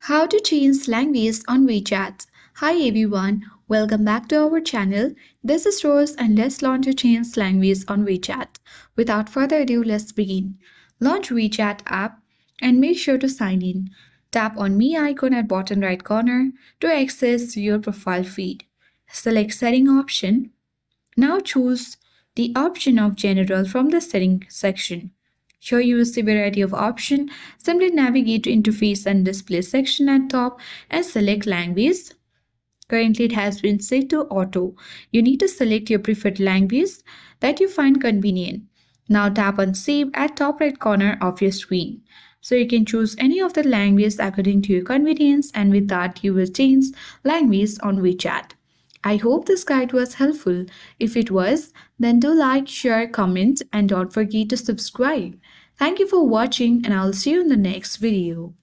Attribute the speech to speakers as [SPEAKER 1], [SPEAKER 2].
[SPEAKER 1] How to change language on WeChat. Hi everyone, welcome back to our channel. This is Rose and let's learn to change language on WeChat. Without further ado, let's begin. Launch WeChat app and make sure to sign in. Tap on Me icon at bottom right corner to access your profile feed. Select Setting option. Now choose the option of General from the Setting section. Here you will see a variety of options. Simply navigate to Interface and Display section at top and select Language. Currently it has been set to Auto. You need to select your preferred language that you find convenient. Now tap on Save at top right corner of your screen. So you can choose any of the languages according to your convenience, and with that you will change language on WeChat. I hope this guide was helpful. If it was, then do like, share, comment, and don't forget to subscribe. Thank you for watching, and I'll see you in the next video.